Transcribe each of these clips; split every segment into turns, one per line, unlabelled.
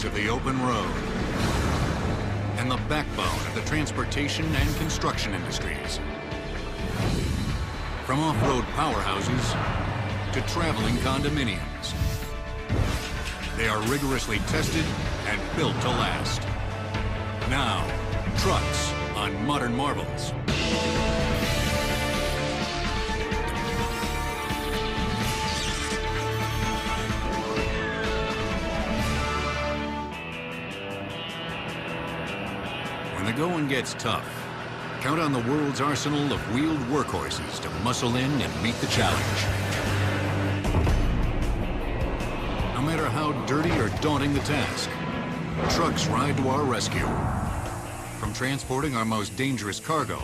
guardians of the open road and the backbone of the transportation and construction industries. From off-road powerhouses to traveling condominiums, they are rigorously tested and built to last. Now, trucks on Modern Marvels. When the going gets tough, count on the world's arsenal of wheeled workhorses to muscle in and meet the challenge. No matter how dirty or daunting the task, trucks ride to our rescue. From transporting our most dangerous cargo,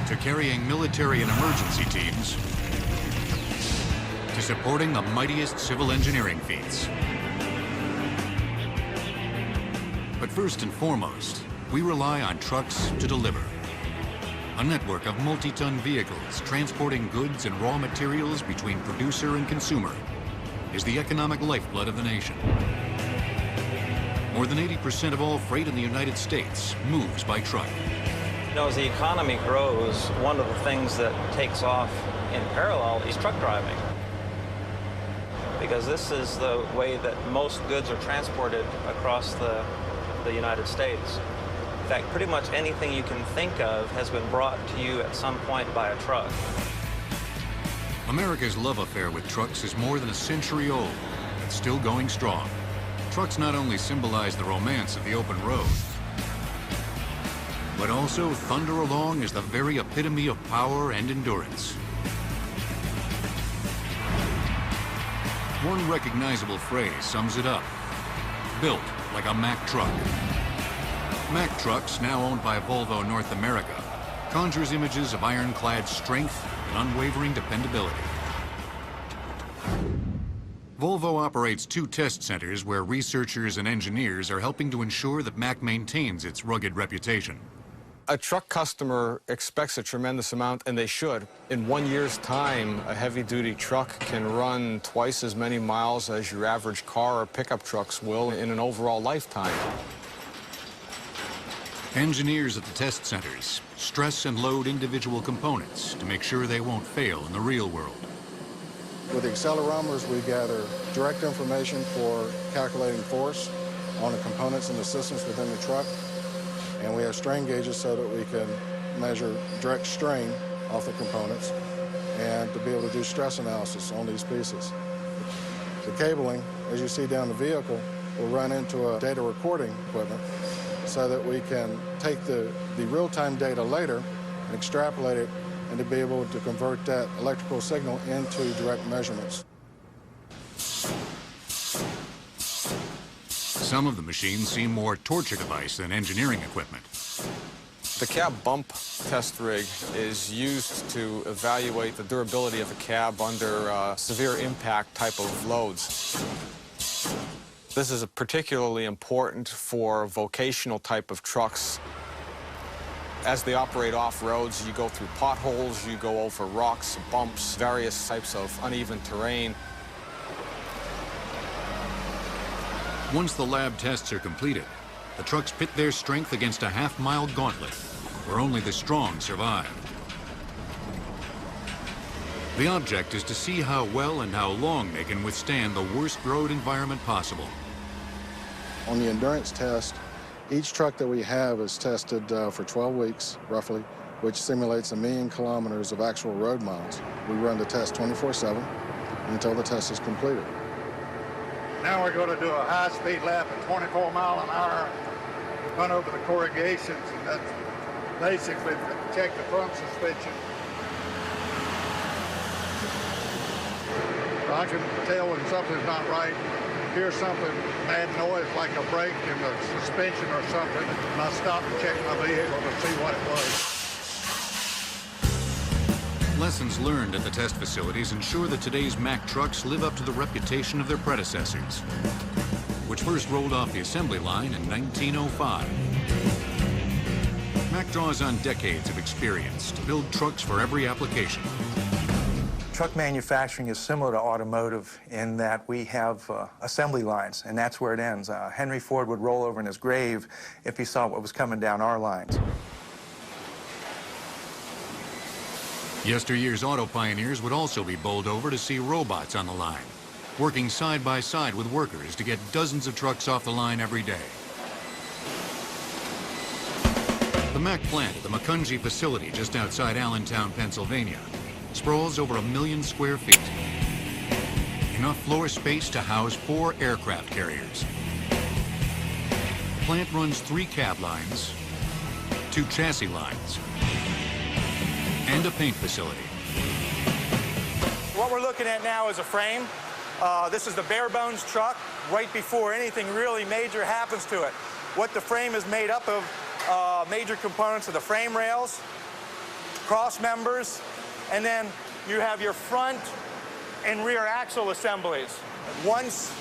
to carrying military and emergency teams, to supporting the mightiest civil engineering feats. But first and foremost, we rely on trucks to deliver. A network of multi-ton vehicles transporting goods and raw materials between producer and consumer is the economic lifeblood of the nation. More than 80% of all freight in the United States moves by truck.
You know, as the economy grows, one of the things that takes off in parallel is truck driving. Because this is the way that most goods are transported across the United States. In fact, pretty much anything you can think of has been brought to you at some point by a truck.
America's love affair with trucks is more than a century old, but still going strong. Trucks not only symbolize the romance of the open road, but also thunder along as the very epitome of power and endurance. One recognizable phrase sums it up: built like a Mack truck. Mack trucks, now owned by Volvo North America, conjures images of ironclad strength and unwavering dependability. Volvo operates 2 test centers where researchers and engineers are helping to ensure that Mack maintains its rugged reputation.
A truck customer expects a tremendous amount, and they should. In 1 year's time, a heavy-duty truck can run twice as many miles as your average car or pickup trucks will in an overall lifetime.
Engineers at the test centers stress and load individual components to make sure they won't fail in the real world.
With the accelerometers, we gather direct information for calculating force on the components and the systems within the truck. And we have strain gauges so that we can measure direct strain off the components and to be able to do stress analysis on these pieces. The cabling, as you see down the vehicle, will run into a data recording equipment so that we can take the real-time data later and extrapolate it and to be able to convert that electrical signal into direct measurements.
Some of the machines seem more torture device than engineering equipment.
The cab bump test rig is used to evaluate the durability of a cab under severe impact type of loads. This is particularly important for vocational type of trucks. As they operate off roads, you go through potholes, you go over rocks, bumps, various types of uneven terrain.
Once the lab tests are completed, the trucks pit their strength against a half-mile gauntlet where only the strong survive. The object is to see how well and how long they can withstand the worst road environment possible.
On the endurance test, each truck that we have is tested for 12 weeks, roughly, which simulates 1 million kilometers of actual road miles. We run the test 24/7 until the test is completed.
Now we're going to do a high-speed lap at 24 miles an hour, run over the corrugations, and that's basically check the front suspension. I can tell when something's not right. Hear something, bad noise like a brake in the suspension or something, and I stop and check my vehicle to see what it was.
Lessons learned at the test facilities ensure that today's Mack trucks live up to the reputation of their predecessors, which first rolled off the assembly line in 1905. Mack draws on decades of experience to build trucks for every application.
Truck manufacturing is similar to automotive in that we have assembly lines, and that's where it ends. Henry Ford would roll over in his grave if he saw what was coming down our lines.
Yesteryear's auto pioneers would also be bowled over to see robots on the line, working side by side with workers to get dozens of trucks off the line every day. The Mack plant at the Macungie facility just outside Allentown, Pennsylvania, sprawls over 1 million square feet. Enough floor space to house 4 aircraft carriers. The plant runs 3 cab lines, 2 chassis lines, and a paint facility.
What we're looking at now is a frame. This is the bare bones truck right before anything really major happens to it. What the frame is made up of, major components of the frame rails, cross members, and then you have your front and rear axle assemblies. Once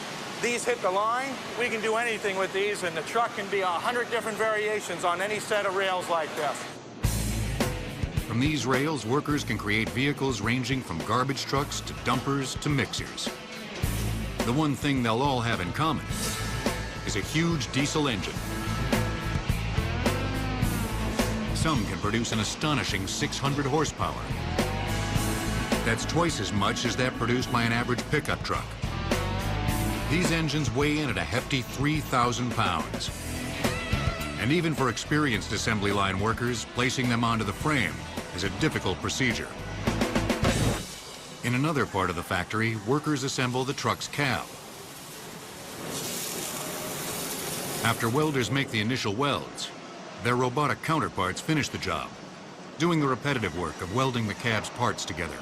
these hit the line, we can do anything with these, and the truck can be 100 different variations on any set of rails like this.
From these rails, workers can create vehicles ranging from garbage trucks to dumpers to mixers. The one thing they'll all have in common is a huge diesel engine. Some can produce an astonishing 600 horsepower. That's twice as much as that produced by an average pickup truck. These engines weigh in at a hefty 3,000 pounds. And even for experienced assembly line workers, placing them onto the frame is a difficult procedure. In another part of the factory, workers assemble the truck's cab. After welders make the initial welds, their robotic counterparts finish the job, doing the repetitive work of welding the cab's parts together.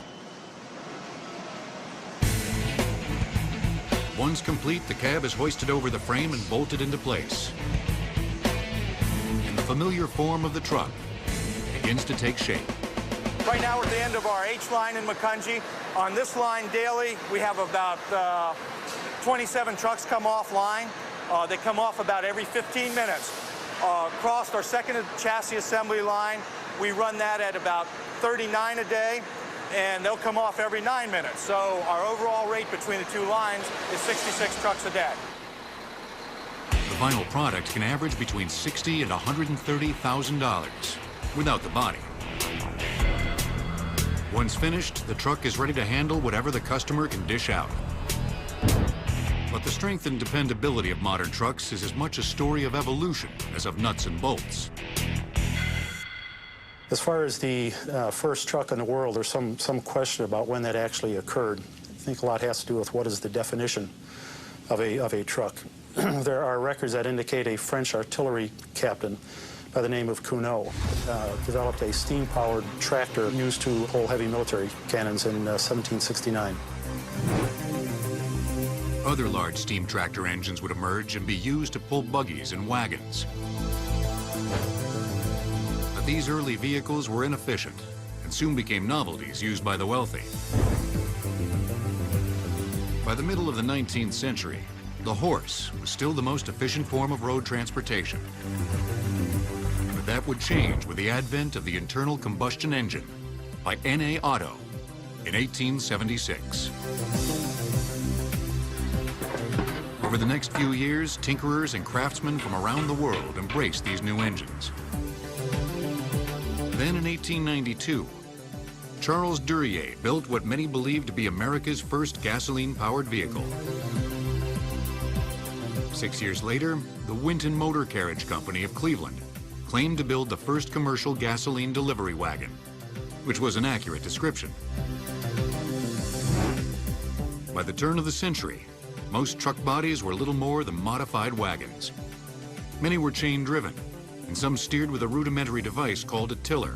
Once complete, the cab is hoisted over the frame and bolted into place. And the familiar form of the truck begins to take shape.
Right now we're at the end of our H line in Macungie. On this line daily, we have about 27 trucks come offline. They come off about every 15 minutes. Across our second chassis assembly line, we run that at about 39 a day, and they'll come off every 9 minutes. So our overall rate between the 2 lines is 66 trucks a day.
The final product can average between $60,000 and $130,000 without the body. Once finished, the truck is ready to handle whatever the customer can dish out. But the strength and dependability of modern trucks is as much a story of evolution as of nuts and bolts.
As far as the first truck in the world, there's some question about when that actually occurred. I think a lot has to do with what is the definition of a truck. There are records that indicate a French artillery captain by the name of Cuneau developed a steam-powered tractor used to pull heavy military cannons in 1769.
Other large steam tractor engines would emerge and be used to pull buggies and wagons. But these early vehicles were inefficient and soon became novelties used by the wealthy. By the middle of the 19th century, the horse was still the most efficient form of road transportation. But that would change with the advent of the internal combustion engine by N.A. Otto in 1876. Over the next few years, tinkerers and craftsmen from around the world embraced these new engines. Then in 1892, Charles Duryea built what many believed to be America's first gasoline-powered vehicle. 6 years later, the Winton Motor Carriage Company of Cleveland claimed to build the first commercial gasoline delivery wagon, which was an accurate description. By the turn of the century, most truck bodies were little more than modified wagons. Many were chain-driven, and some steered with a rudimentary device called a tiller.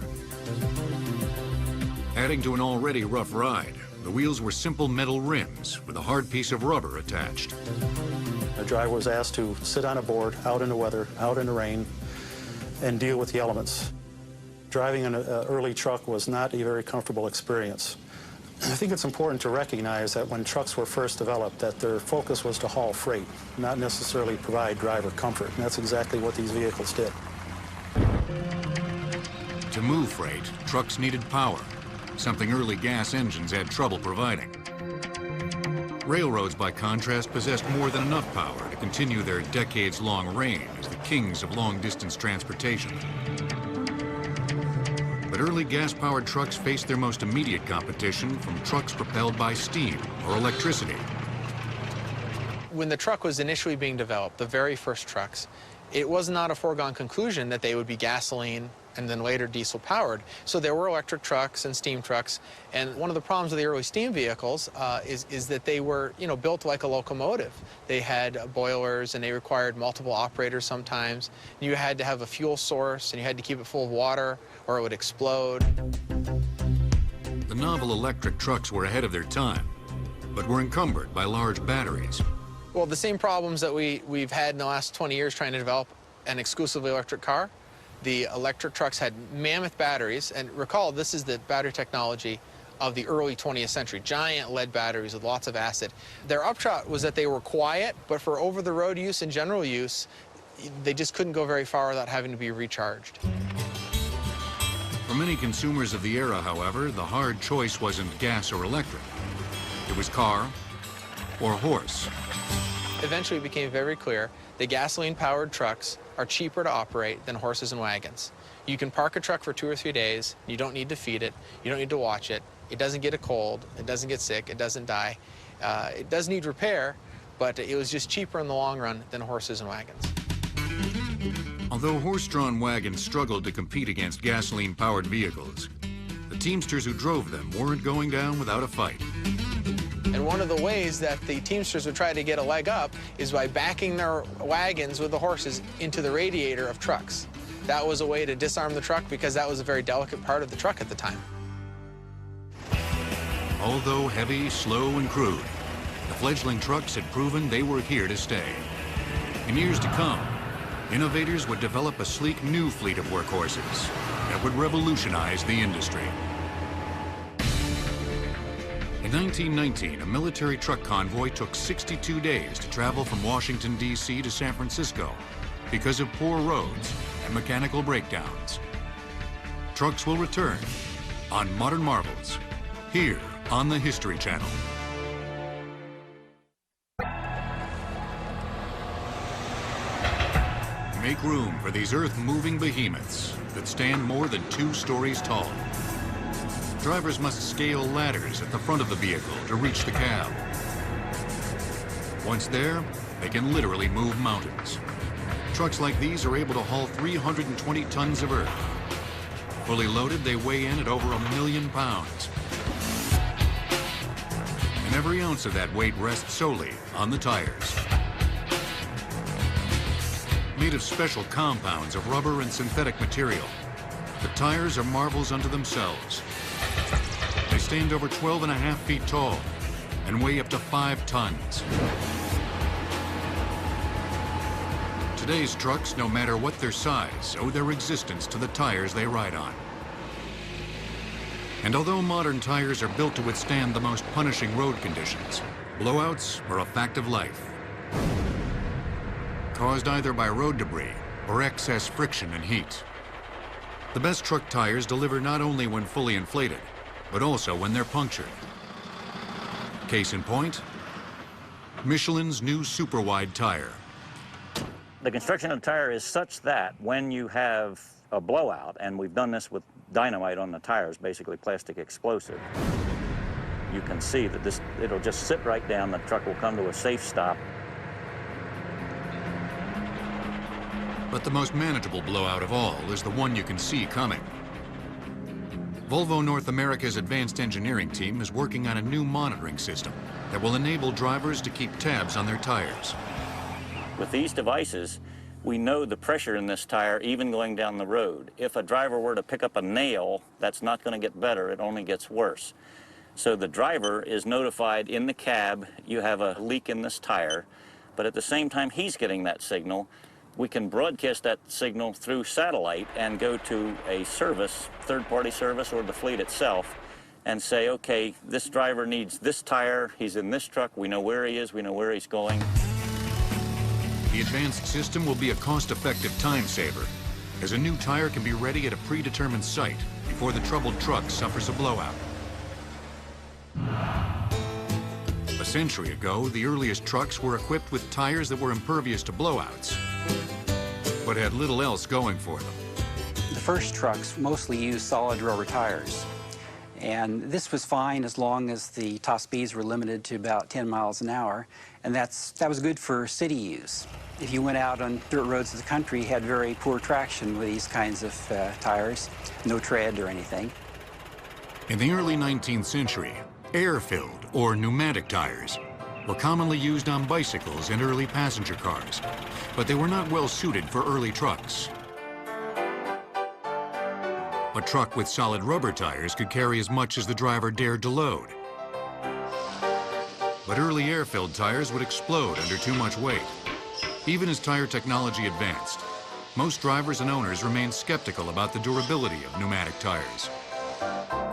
Adding to an already rough ride, the wheels were simple metal rims with a hard piece of rubber attached.
The driver was asked to sit on a board, out in the weather, out in the rain, and deal with the elements. Driving an early truck was not a very comfortable experience. I think it's important to recognize that when trucks were first developed, that their focus was to haul freight, not necessarily provide driver comfort. And that's exactly what these vehicles did.
To move freight, trucks needed power, something early gas engines had trouble providing. Railroads, by contrast, possessed more than enough power to continue their decades-long reign as the kings of long-distance transportation. But early gas-powered trucks faced their most immediate competition from trucks propelled by steam or electricity.
When the truck was initially being developed, the very first trucks, it was not a foregone conclusion that they would be gasoline and then later diesel-powered. So there were electric trucks and steam trucks, and one of the problems of the early steam vehicles is that they were, built like a locomotive. They had boilers, and they required multiple operators sometimes. You had to have a fuel source, and you had to keep it full of water, or it would explode.
The novel electric trucks were ahead of their time, but were encumbered by large batteries.
Well, the same problems that we've had in the last 20 years trying to develop an exclusively electric car, the electric trucks had mammoth batteries, and recall, this is the battery technology of the early 20th century, giant lead batteries with lots of acid. Their upshot was that they were quiet, but for over-the-road use and general use, they just couldn't go very far without having to be recharged.
For many consumers of the era, however, the hard choice wasn't gas or electric. It was car or horse.
Eventually it became very clear that gasoline-powered trucks are cheaper to operate than horses and wagons. You can park a truck for 2 or 3 days. You don't need to feed it. You don't need to watch it. It doesn't get a cold. It doesn't get sick. It doesn't die. It does need repair, but it was just cheaper in the long run than horses and wagons.
Although horse-drawn wagons struggled to compete against gasoline-powered vehicles, the teamsters who drove them weren't going down without a fight.
And one of the ways that the teamsters would try to get a leg up is by backing their wagons with the horses into the radiator of trucks. That was a way to disarm the truck because that was a very delicate part of the truck at the time.
Although heavy, slow, and crude, the fledgling trucks had proven they were here to stay. In years to come, innovators would develop a sleek new fleet of workhorses that would revolutionize the industry. In 1919, a military truck convoy took 62 days to travel from Washington, D.C. to San Francisco because of poor roads and mechanical breakdowns. Trucks will return on Modern Marvels, here on the History Channel. Make room for these earth-moving behemoths that stand more than 2 stories tall. Drivers must scale ladders at the front of the vehicle to reach the cab. Once there, they can literally move mountains. Trucks like these are able to haul 320 tons of earth. Fully loaded, they weigh in at over 1 million pounds. And every ounce of that weight rests solely on the tires. Made of special compounds of rubber and synthetic material, the tires are marvels unto themselves. They stand over 12.5 feet tall and weigh up to 5 tons. Today's trucks, no matter what their size, owe their existence to the tires they ride on. And although modern tires are built to withstand the most punishing road conditions, blowouts are a fact of life, caused either by road debris or excess friction and heat. The best truck tires deliver not only when fully inflated, but also when they're punctured. Case in point, Michelin's new super wide tire.
The construction of the tire is such that when you have a blowout, and we've done this with dynamite on the tires, basically plastic explosive, you can see that it'll just sit right down, the truck will come to a safe stop.
But the most manageable blowout of all is the one you can see coming. Volvo North America's advanced engineering team is working on a new monitoring system that will enable drivers to keep tabs on their tires.
With these devices, we know the pressure in this tire even going down the road. If a driver were to pick up a nail, that's not going to get better, it only gets worse. So the driver is notified in the cab, you have a leak in this tire, but at the same time he's getting that signal, we can broadcast that signal through satellite and go to a service, third-party service or the fleet itself, and say, okay, this driver needs this tire, he's in this truck, we know where he is, we know where he's going.
The advanced system will be a cost-effective time saver, as a new tire can be ready at a predetermined site before the troubled truck suffers a blowout. A century ago, the earliest trucks were equipped with tires that were impervious to blowouts, but had little else going for them.
The first trucks mostly used solid rubber tires. And this was fine as long as the top speeds were limited to about 10 miles an hour. And that was good for city use. If you went out on dirt roads of the country, you had very poor traction with these kinds of tires, no tread or anything.
In the early 19th century, air-filled or pneumatic tires were commonly used on bicycles and early passenger cars, but they were not well suited for early trucks. A truck with solid rubber tires could carry as much as the driver dared to load. But early air-filled tires would explode under too much weight. Even as tire technology advanced, most drivers and owners remained skeptical about the durability of pneumatic tires.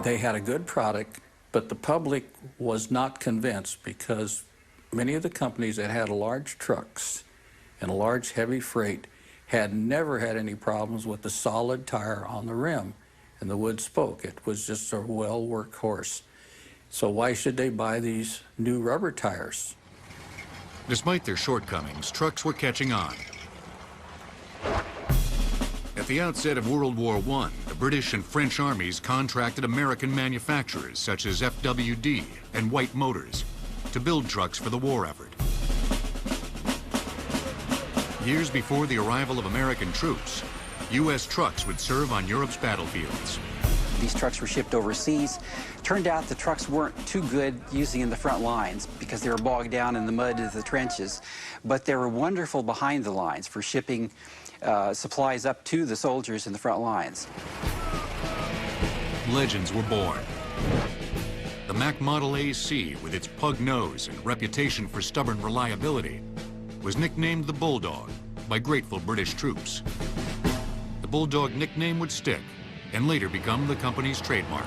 They had a good product, but the public was not convinced because many of the companies that had large trucks and large heavy freight had never had any problems with the solid tire on the rim and the wood spoke. It was just a well-worked horse. So why should they buy these new rubber tires?
Despite their shortcomings, trucks were catching on. At the outset of World War I, the British and French armies contracted American manufacturers such as FWD and White Motors to build trucks for the war effort. Years before the arrival of American troops, U.S. trucks would serve on Europe's battlefields.
These trucks were shipped overseas. Turned out the trucks weren't too good using in the front lines because they were bogged down in the mud of the trenches, but they were wonderful behind the lines for shipping supplies up to the soldiers in the front lines.
Legends were born. The Mack Model AC, with its pug nose and reputation for stubborn reliability, was nicknamed the Bulldog by grateful British troops. The Bulldog nickname would stick and later become the company's trademark.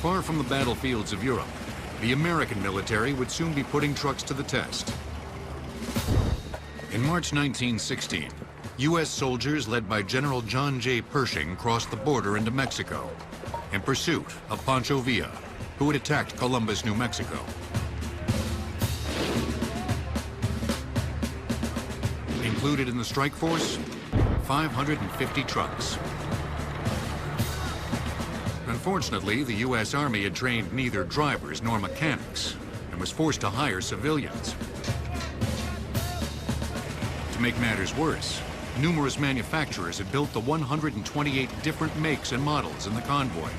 Far from the battlefields of Europe, the American military would soon be putting trucks to the test. In March 1916, U.S. soldiers led by General John J. Pershing crossed the border into Mexico in pursuit of Pancho Villa, who had attacked Columbus, New Mexico. Included in the strike force, 550 trucks. Unfortunately, the U.S. Army had trained neither drivers nor mechanics and was forced to hire civilians. To make matters worse, numerous manufacturers had built the 128 different makes and models in the convoy.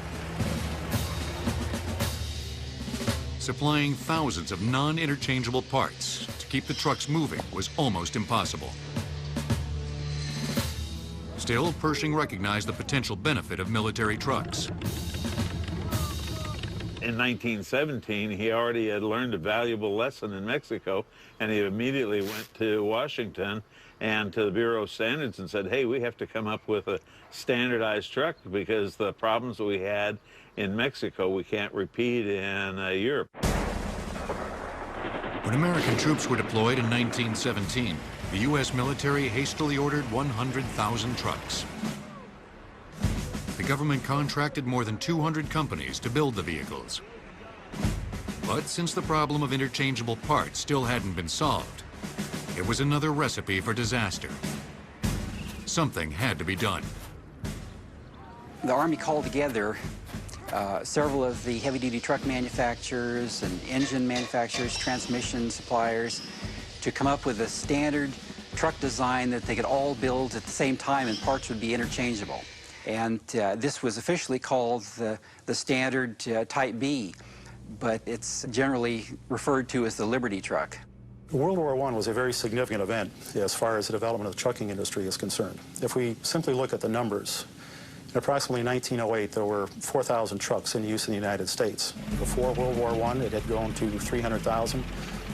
Supplying thousands of non-interchangeable parts to keep the trucks moving was almost impossible. Still, Pershing recognized the potential benefit of military trucks.
In 1917, he already had learned a valuable lesson in Mexico, and he immediately went to Washington and to the Bureau of Standards and said, hey, we have to come up with a standardized truck because the problems we had in Mexico we can't repeat in Europe.
When American troops were deployed in 1917, the U.S. military hastily ordered 100,000 trucks. The government contracted more than 200 companies to build the vehicles. But since the problem of interchangeable parts still hadn't been solved, it was another recipe for disaster. Something had to be done.
The Army called together several of the heavy-duty truck manufacturers and engine manufacturers, transmission suppliers, to come up with a standard truck design that they could all build at the same time and parts would be interchangeable. And this was officially called the standard Type B, but it's generally referred to as the Liberty truck.
World War I was a very significant event as far as the development of the trucking industry is concerned. If we simply look at the numbers, in approximately 1908, there were 4,000 trucks in use in the United States. Before World War I, it had grown to 300,000,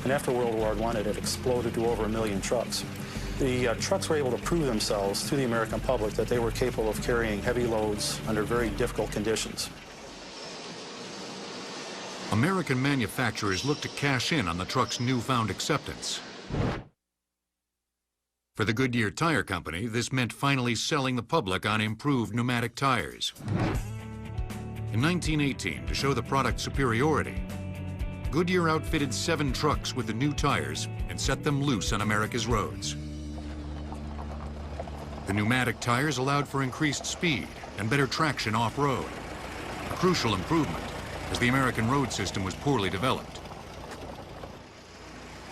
and after World War I, it had exploded to over 1 million trucks. The trucks were able to prove themselves to the American public that they were capable of carrying heavy loads under very difficult conditions.
American manufacturers looked to cash in on the truck's newfound acceptance. For the Goodyear Tire Company, this meant finally selling the public on improved pneumatic tires. In 1918, to show the product's superiority, Goodyear outfitted 7 trucks with the new tires and set them loose on America's roads. The pneumatic tires allowed for increased speed and better traction off-road, a crucial improvement as the American road system was poorly developed.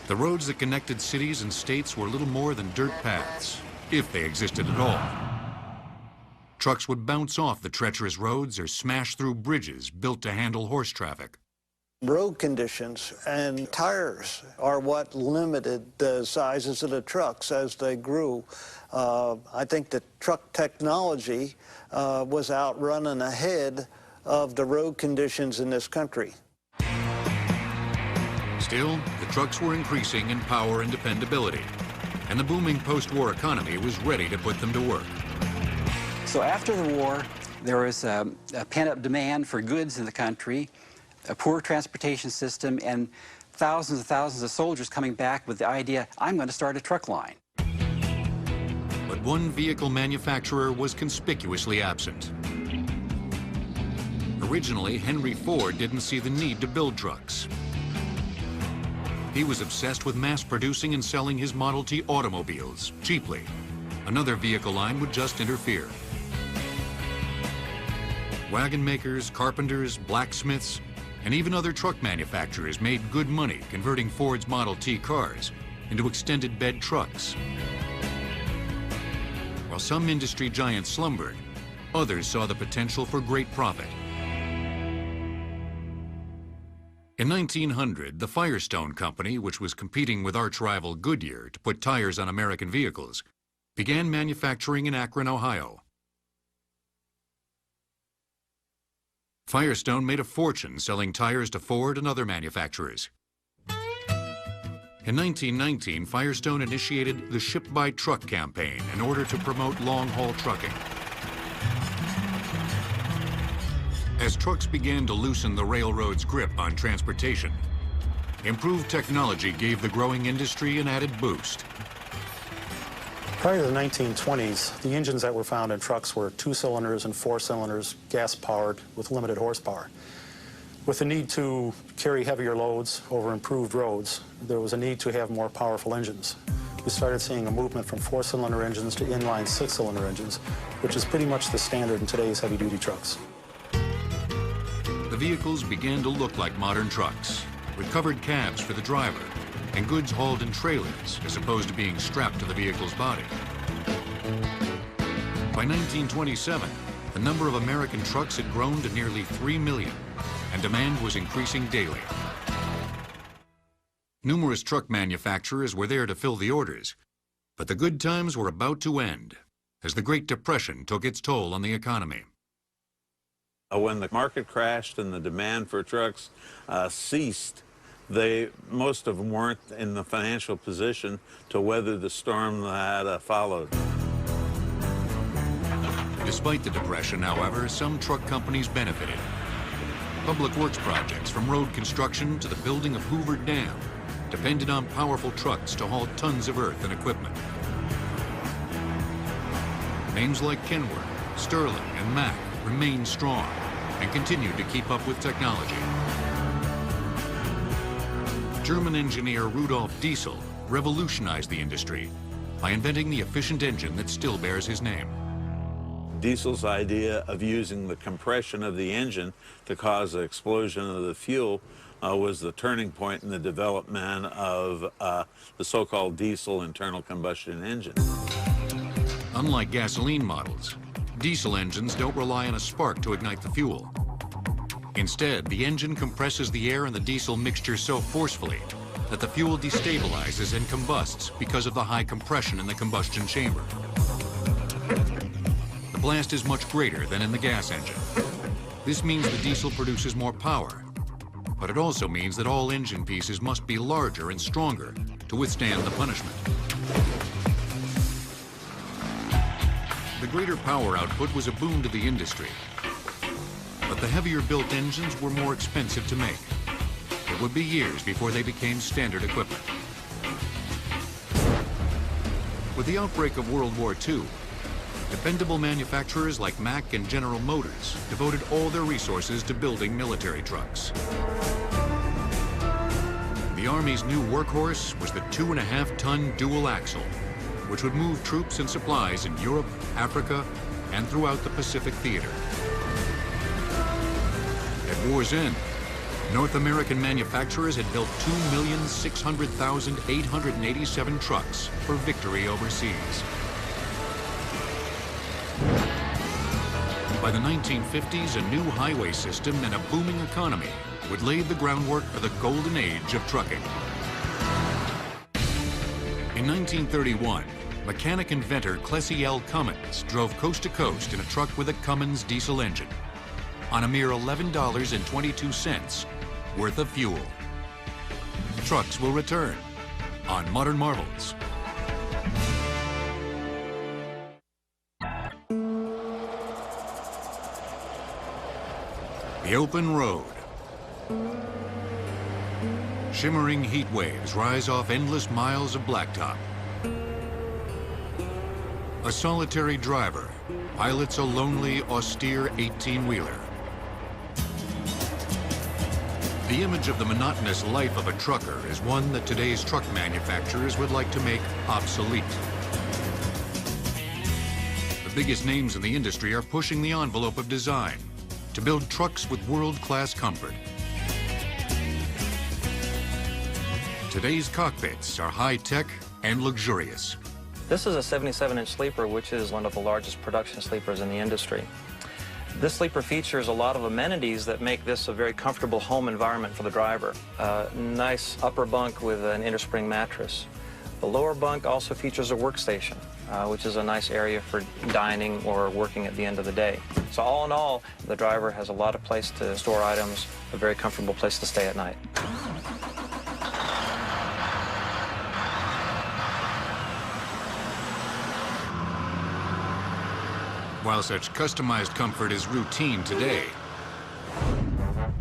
The roads that connected cities and states were little more than dirt paths, if they existed at all. Trucks would bounce off the treacherous roads or smash through bridges built to handle horse traffic.
Road conditions and tires are what limited the sizes of the trucks as they grew. I think the truck technology was outrunning ahead of the road conditions in this country.
Still, the trucks were increasing in power and dependability, and the booming post-war economy was ready to put them to work.
So after the war, there was a pent-up demand for goods in the country, a poor transportation system, and thousands and thousands of soldiers coming back with the idea, I'm going to start a truck line.
But one vehicle manufacturer was conspicuously absent. Originally, Henry Ford didn't see the need to build trucks. He was obsessed with mass-producing and selling his Model T automobiles cheaply. Another vehicle line would just interfere. Wagon makers, carpenters, blacksmiths, and even other truck manufacturers made good money converting Ford's Model T cars into extended bed trucks. While some industry giants slumbered, others saw the potential for great profit. In 1900, the Firestone Company, which was competing with arch-rival Goodyear to put tires on American vehicles, began manufacturing in Akron, Ohio. Firestone made a fortune selling tires to Ford and other manufacturers. In 1919, Firestone initiated the Ship by Truck campaign in order to promote long-haul trucking. As trucks began to loosen the railroad's grip on transportation, improved technology gave the growing industry an added boost.
Prior to the 1920s, the engines that were found in trucks were 2 cylinders and 4 cylinders, gas-powered with limited horsepower. With the need to carry heavier loads over improved roads, there was a need to have more powerful engines. We started seeing a movement from 4-cylinder engines to inline 6-cylinder engines, which is pretty much the standard in today's heavy-duty trucks.
The vehicles began to look like modern trucks, with covered cabs for the driver and goods hauled in trailers as opposed to being strapped to the vehicle's body. By 1927, the number of American trucks had grown to nearly 3 million, and demand was increasing daily. Numerous truck manufacturers were there to fill the orders, but the good times were about to end as the Great Depression took its toll on the economy.
When the market crashed and the demand for trucks ceased, most of them weren't in the financial position to weather the storm that followed.
Despite the Depression, however, some truck companies benefited. Public works projects, from road construction to the building of Hoover Dam, depended on powerful trucks to haul tons of earth and equipment. Names like Kenworth, Sterling, and Mack remained strong and continued to keep up with technology. German engineer Rudolf Diesel revolutionized the industry by inventing the efficient engine that still bears his name.
Diesel's idea of using the compression of the engine to cause the explosion of the fuel was the turning point in the development of the so-called diesel internal combustion engine.
Unlike gasoline models, diesel engines don't rely on a spark to ignite the fuel. Instead, the engine compresses the air in the diesel mixture so forcefully that the fuel destabilizes and combusts because of the high compression in the combustion chamber. The blast is much greater than in the gas engine. This means the diesel produces more power, but it also means that all engine pieces must be larger and stronger to withstand the punishment. The greater power output was a boon to the industry, but the heavier built engines were more expensive to make. It would be years before they became standard equipment. With the outbreak of World War II, dependable manufacturers like Mack and General Motors devoted all their resources to building military trucks. The Army's new workhorse was the 2.5-ton dual axle, which would move troops and supplies in Europe, Africa, and throughout the Pacific theater. At war's end, North American manufacturers had built 2,600,887 trucks for victory overseas. By the 1950s, a new highway system and a booming economy would lay the groundwork for the golden age of trucking. In 1931, mechanic inventor Plessy L. Cummins drove coast to coast in a truck with a Cummins diesel engine on a mere $11.22 worth of fuel. Trucks will return on Modern Marvels. The open road. Shimmering heat waves rise off endless miles of blacktop. A solitary driver pilots a lonely, austere 18-wheeler. The image of the monotonous life of a trucker is one that today's truck manufacturers would like to make obsolete. The biggest names in the industry are pushing the envelope of design to build trucks with world-class comfort. Today's cockpits are high-tech and luxurious.
This is a 77-inch sleeper, which is one of the largest production sleepers in the industry. This sleeper features a lot of amenities that make this a very comfortable home environment for the driver. Nice upper bunk with an innerspring mattress. The lower bunk also features a workstation, which is a nice area for dining or working at the end of the day. So all in all, the driver has a lot of place to store items, a very comfortable place to stay at night.
While such customized comfort is routine today,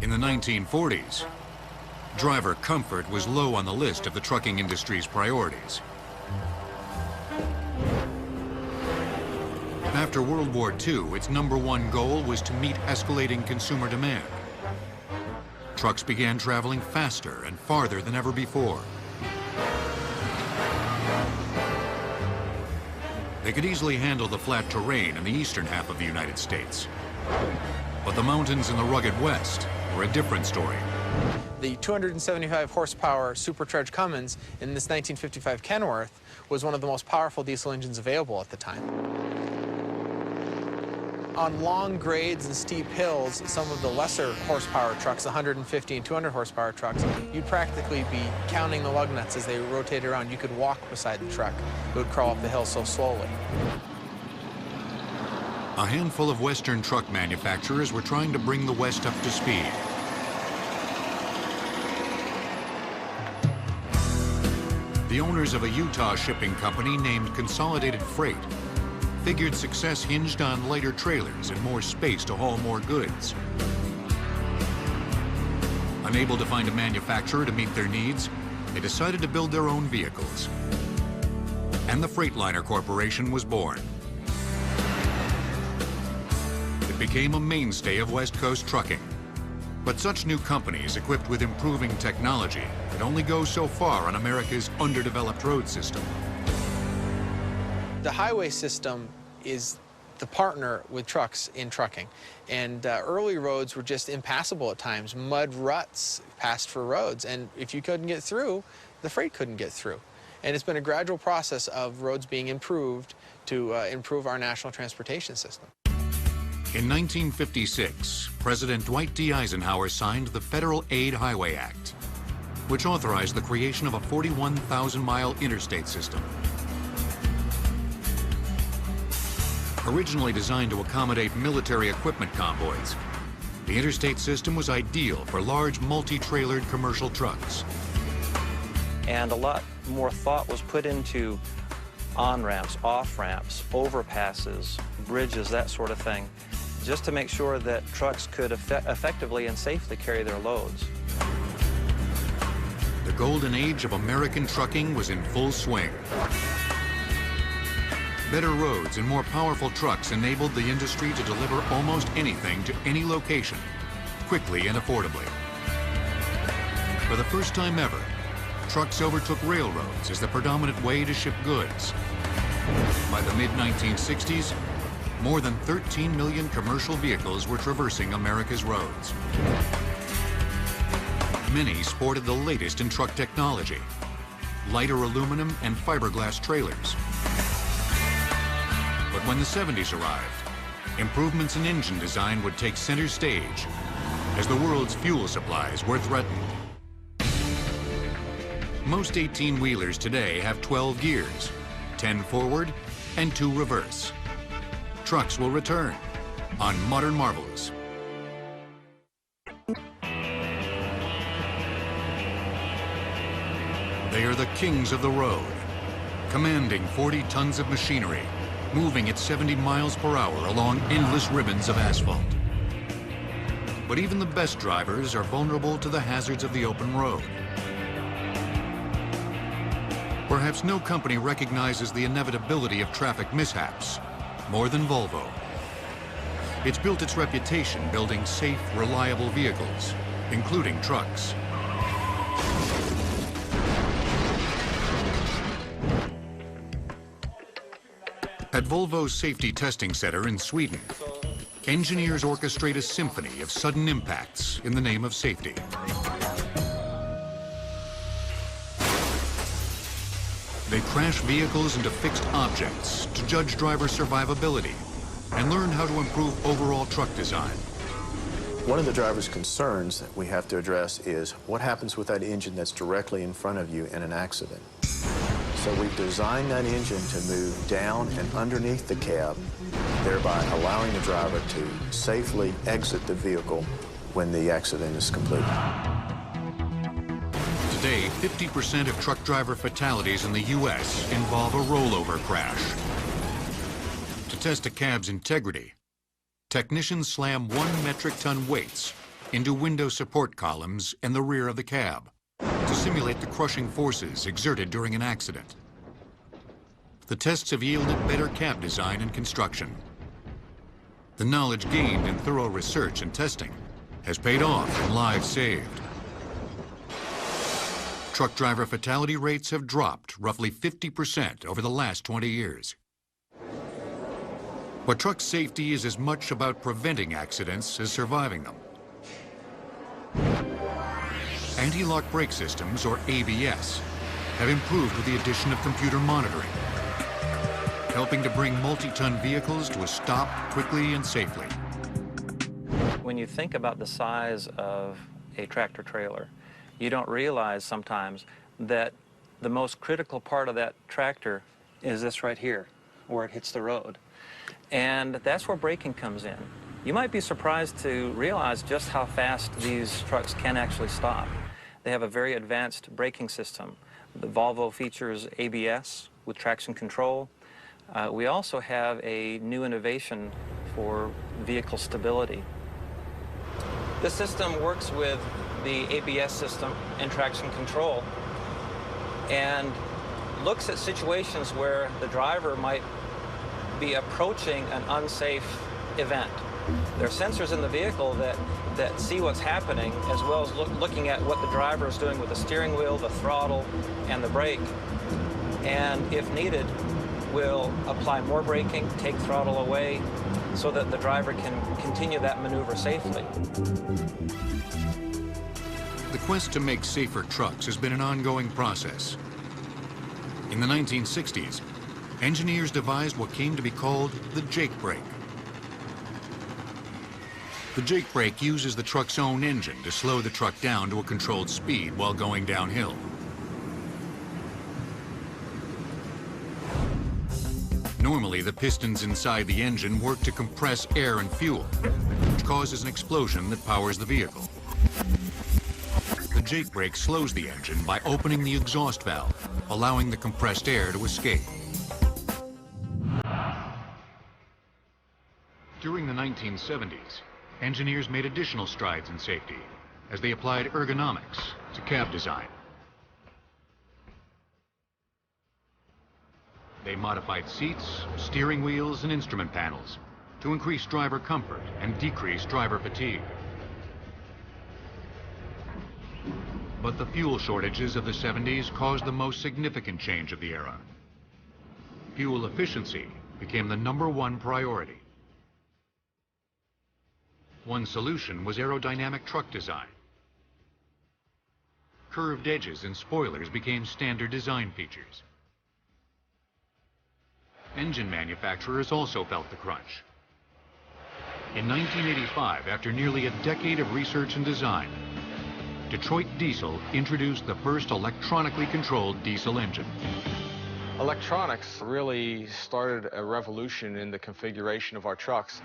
in the 1940s, driver comfort was low on the list of the trucking industry's priorities. After World War II, its #1 goal was to meet escalating consumer demand. Trucks began traveling faster and farther than ever before. They could easily handle the flat terrain in the eastern half of the United States. But the mountains in the rugged West were a different story.
The 275 horsepower supercharged Cummins in this 1955 Kenworth was one of the most powerful diesel engines available at the time. On long grades and steep hills, some of the lesser horsepower trucks, 150 and 200 horsepower trucks, you'd practically be counting the lug nuts as they rotated around. You could walk beside the truck. It would crawl up the hill so slowly.
A handful of Western truck manufacturers were trying to bring the West up to speed. The owners of a Utah shipping company named Consolidated Freight figured success hinged on lighter trailers and more space to haul more goods. Unable to find a manufacturer to meet their needs, they decided to build their own vehicles. And the Freightliner Corporation was born. It became a mainstay of West Coast trucking. But such new companies equipped with improving technology could only go so far on America's underdeveloped road system.
The highway system is the partner with trucks in trucking. And early roads were just impassable at times. Mud ruts passed for roads. And if you couldn't get through, the freight couldn't get through. And it's been a gradual process of roads being improved to improve our national transportation system.
In 1956, President Dwight D. Eisenhower signed the Federal Aid Highway Act, which authorized the creation of a 41,000-mile interstate system. Originally designed to accommodate military equipment convoys, the interstate system was ideal for large multi-trailered commercial trucks.
And a lot more thought was put into on-ramps, off-ramps, overpasses, bridges, that sort of thing, just to make sure that trucks could effectively and safely carry their loads.
The golden age of American trucking was in full swing. Better roads and more powerful trucks enabled the industry to deliver almost anything to any location, quickly and affordably. For the first time ever, trucks overtook railroads as the predominant way to ship goods. By the mid-1960s, more than 13 million commercial vehicles were traversing America's roads. Many sported the latest in truck technology, lighter aluminum and fiberglass trailers. But when the 70s arrived, improvements in engine design would take center stage as the world's fuel supplies were threatened. Most 18-wheelers today have 12 gears, 10 forward and 2 reverse. Trucks will return on Modern Marvels. They are the kings of the road, commanding 40 tons of machinery, moving at 70 miles per hour along endless ribbons of asphalt. But even the best drivers are vulnerable to the hazards of the open road. Perhaps no company recognizes the inevitability of traffic mishaps more than Volvo. It's built its reputation building safe, reliable vehicles, including trucks. At Volvo's Safety Testing Center in Sweden, engineers orchestrate a symphony of sudden impacts in the name of safety. They crash vehicles into fixed objects to judge driver survivability and learn how to improve overall truck design.
One of the driver's concerns that we have to address is what happens with that engine that's directly in front of you in an accident. So we've designed that engine to move down and underneath the cab, thereby allowing the driver to safely exit the vehicle when the accident is completed.
Today, 50% of truck driver fatalities in the U.S. involve a rollover crash. To test a cab's integrity, technicians slam 1 metric ton weights into window support columns in the rear of the cab to simulate the crushing forces exerted during an accident. The tests have yielded better cab design and construction. The knowledge gained in thorough research and testing has paid off in lives saved. Truck driver fatality rates have dropped roughly 50% over the last 20 years. But truck safety is as much about preventing accidents as surviving them. Anti-lock brake systems, or ABS, have improved with the addition of computer monitoring, helping to bring multi-ton vehicles to a stop quickly and safely.
When you think about the size of a tractor trailer, you don't realize sometimes that the most critical part of that tractor is this right here, where it hits the road. And that's where braking comes in. You might be surprised to realize just how fast these trucks can actually stop. They have a very advanced braking system. The Volvo features ABS with traction control. We also have a new innovation for vehicle stability. This system works with the ABS system and traction control and looks at situations where the driver might be approaching an unsafe event. There are sensors in the vehicle that see what's happening, as well as looking at what the driver is doing with the steering wheel, the throttle, and the brake. And if needed, will apply more braking, take throttle away, so that the driver can continue that maneuver safely.
The quest to make safer trucks has been an ongoing process. In the 1960s, engineers devised what came to be called the Jake brake. The Jake brake uses the truck's own engine to slow the truck down to a controlled speed while going downhill. Normally, the pistons inside the engine work to compress air and fuel, which causes an explosion that powers the vehicle. The Jake brake slows the engine by opening the exhaust valve, allowing the compressed air to escape. During the 1970s, engineers made additional strides in safety as they applied ergonomics to cab design. They modified seats, steering wheels, and instrument panels to increase driver comfort and decrease driver fatigue. But the fuel shortages of the 70s caused the most significant change of the era. Fuel efficiency became the #1 priority. One solution was aerodynamic truck design. Curved edges and spoilers became standard design features. Engine manufacturers also felt the crunch. In 1985, after nearly a decade of research and design, Detroit Diesel introduced the first electronically controlled diesel engine.
Electronics really started a revolution in the configuration of our trucks.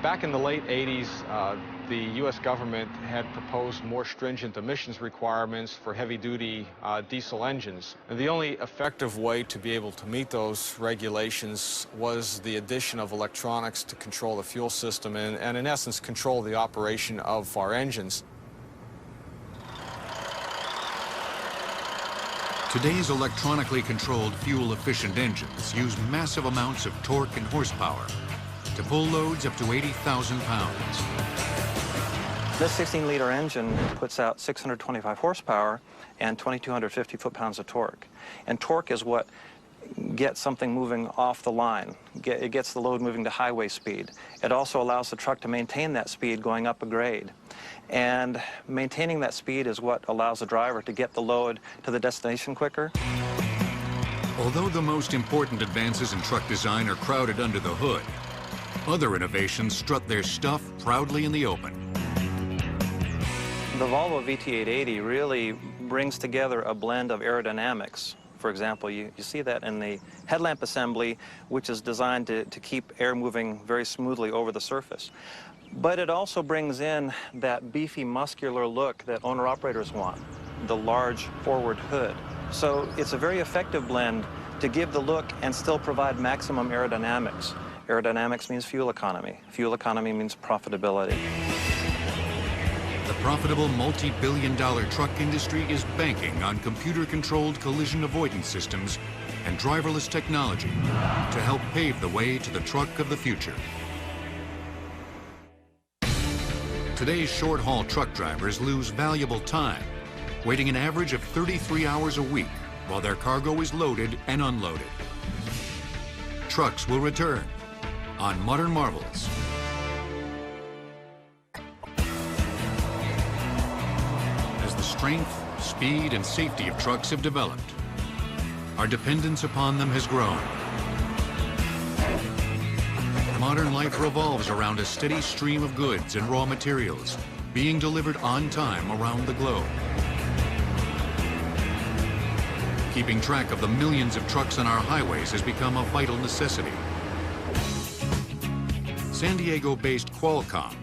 Back in the late 80s, the U.S. government had proposed more stringent emissions requirements for heavy-duty diesel engines. And the only effective way to be able to meet those regulations was the addition of electronics to control the fuel system and in essence, control the operation of our engines.
Today's electronically controlled fuel-efficient engines use massive amounts of torque and horsepower to pull loads up to 80,000 pounds.
This 16-liter engine puts out 625 horsepower and 2,250 foot-pounds of torque. And torque is what gets something moving off the line. It gets the load moving to highway speed. It also allows the truck to maintain that speed going up a grade. And maintaining that speed is what allows the driver to get the load to the destination quicker.
Although the most important advances in truck design are crowded under the hood, other innovations strut their stuff proudly in the open.
The Volvo VT880 really brings together a blend of aerodynamics. For example, you see that in the headlamp assembly, which is designed to keep air moving very smoothly over the surface. But it also brings in that beefy, muscular look that owner-operators want, the large forward hood. So it's a very effective blend to give the look and still provide maximum aerodynamics. Aerodynamics means fuel economy. Fuel economy means profitability.
The profitable multi-billion-dollar truck industry is banking on computer-controlled collision avoidance systems and driverless technology to help pave the way to the truck of the future. Today's short-haul truck drivers lose valuable time, waiting an average of 33 hours a week while their cargo is loaded and unloaded. Trucks will return on Modern Marvels. As the strength, speed, and safety of trucks have developed, our dependence upon them has grown. Modern life revolves around a steady stream of goods and raw materials being delivered on time around the globe. Keeping track of the millions of trucks on our highways has become a vital necessity. San Diego-based Qualcomm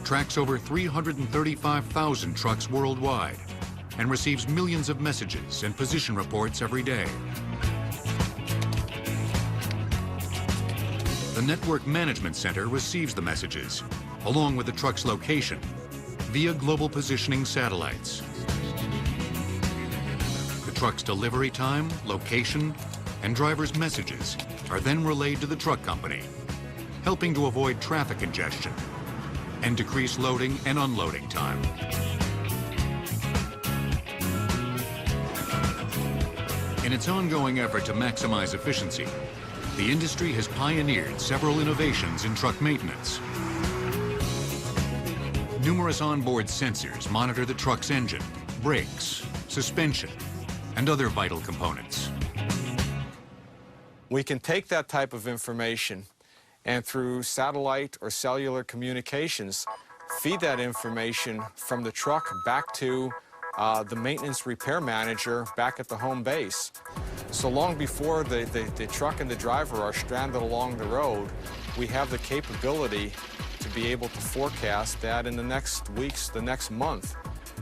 tracks over 335,000 trucks worldwide and receives millions of messages and position reports every day. The Network Management Center receives the messages, along with the truck's location, via global positioning satellites. The truck's delivery time, location, and driver's messages are then relayed to the truck company, helping to avoid traffic congestion and decrease loading and unloading time. In its ongoing effort to maximize efficiency, the industry has pioneered several innovations in truck maintenance. Numerous onboard sensors monitor the truck's engine, brakes, suspension, and other vital components.
We can take that type of information and through satellite or cellular communications, feed that information from the truck back to the maintenance repair manager back at the home base. So long before the truck and the driver are stranded along the road, we have the capability to be able to forecast that in the next weeks, the next month,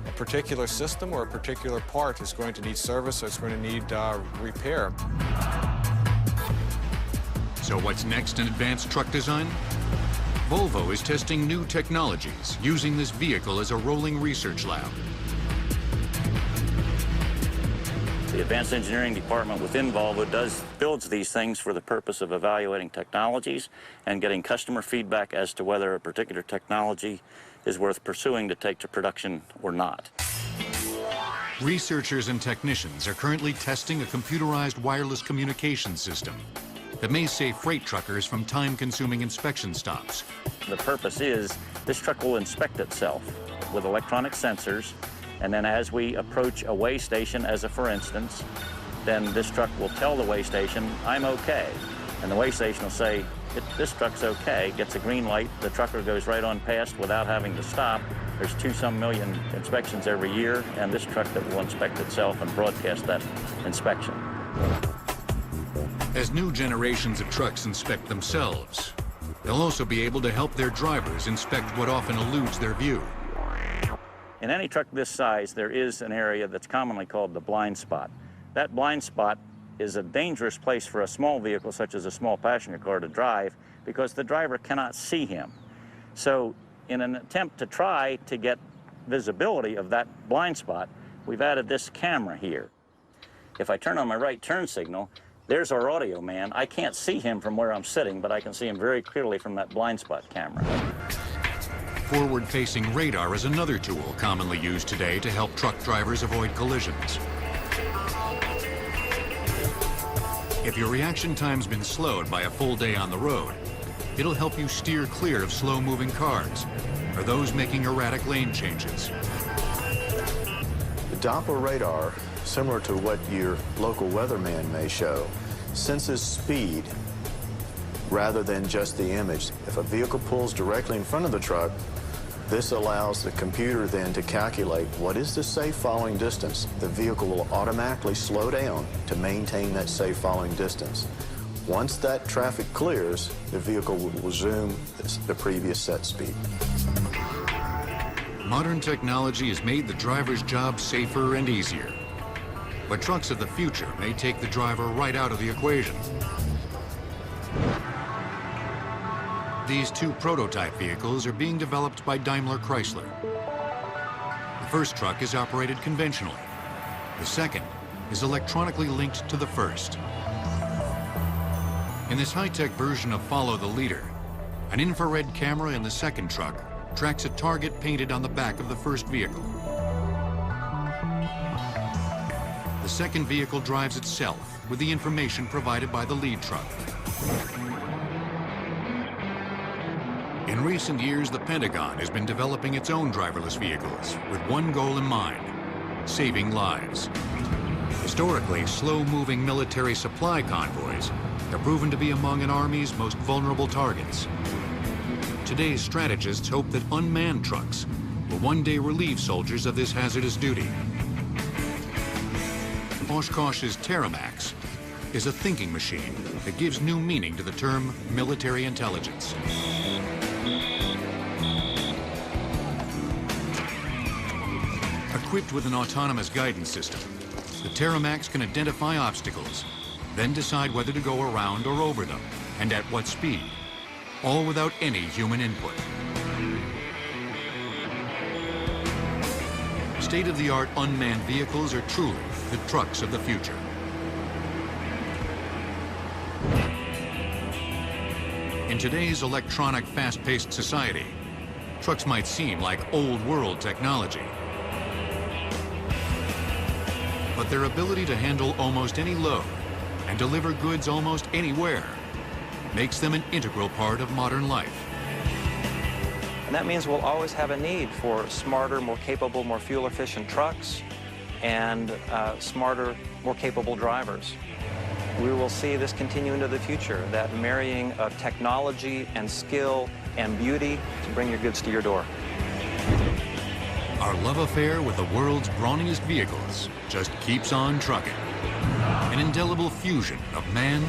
a particular system or a particular part is going to need service or it's going to need repair.
So what's next in advanced truck design? Volvo is testing new technologies using this vehicle as a rolling research lab.
The advanced engineering department within Volvo builds these things for the purpose of evaluating technologies and getting customer feedback as to whether a particular technology is worth pursuing to take to production or not.
Researchers and technicians are currently testing a computerized wireless communication system that may save freight truckers from time-consuming inspection stops.
The purpose is this truck will inspect itself with electronic sensors, and then as we approach a weigh station, as a for instance, then this truck will tell the weigh station, I'm okay. And the weigh station will say, this truck's okay, gets a green light, the trucker goes right on past without having to stop. There's 2-some million inspections every year, and this truck that will inspect itself and broadcast that inspection.
As new generations of trucks inspect themselves, they'll also be able to help their drivers inspect what often eludes their view.
In any truck this size, there is an area that's commonly called the blind spot. That blind spot is a dangerous place for a small vehicle, such as a small passenger car, to drive because the driver cannot see him. So in an attempt to try to get visibility of that blind spot, we've added this camera here. If I turn on my right turn signal, there's our audio man. I can't see him from where I'm sitting, but I can see him very clearly from that blind spot camera.
Forward-facing radar is another tool commonly used today to help truck drivers avoid collisions. If your reaction time's been slowed by a full day on the road, it'll help you steer clear of slow-moving cars or those making erratic lane changes.
The Doppler radar, similar to what your local weatherman may show, senses speed rather than just the image. If a vehicle pulls directly in front of the truck, this allows the computer then to calculate what is the safe following distance. The vehicle will automatically slow down to maintain that safe following distance. Once that traffic clears, the vehicle will resume the previous set speed.
Modern technology has made the driver's job safer and easier. But trucks of the future may take the driver right out of the equation. These two prototype vehicles are being developed by Daimler Chrysler. The first truck is operated conventionally. The second is electronically linked to the first. In this high-tech version of Follow the Leader, an infrared camera in the second truck tracks a target painted on the back of the first vehicle. The second vehicle drives itself with the information provided by the lead truck. In recent years, the Pentagon has been developing its own driverless vehicles with one goal in mind: saving lives. Historically, slow-moving military supply convoys have proven to be among an army's most vulnerable targets. Today's strategists hope that unmanned trucks will one day relieve soldiers of this hazardous duty. Oshkosh's Terramax is a thinking machine that gives new meaning to the term military intelligence. Equipped with an autonomous guidance system, the Terramax can identify obstacles, then decide whether to go around or over them, and at what speed, all without any human input. State-of-the-art unmanned vehicles are truly the trucks of the future. In today's electronic, fast-paced society, trucks might seem like old-world technology. But their ability to handle almost any load and deliver goods almost anywhere makes them an integral part of modern life.
And that means we'll always have a need for smarter, more capable, more fuel-efficient trucks and smarter, more capable drivers. We will see this continue into the future, that marrying of technology and skill and beauty to bring your goods to your door.
Our love affair with the world's brawniest vehicles just keeps on trucking. An indelible fusion of man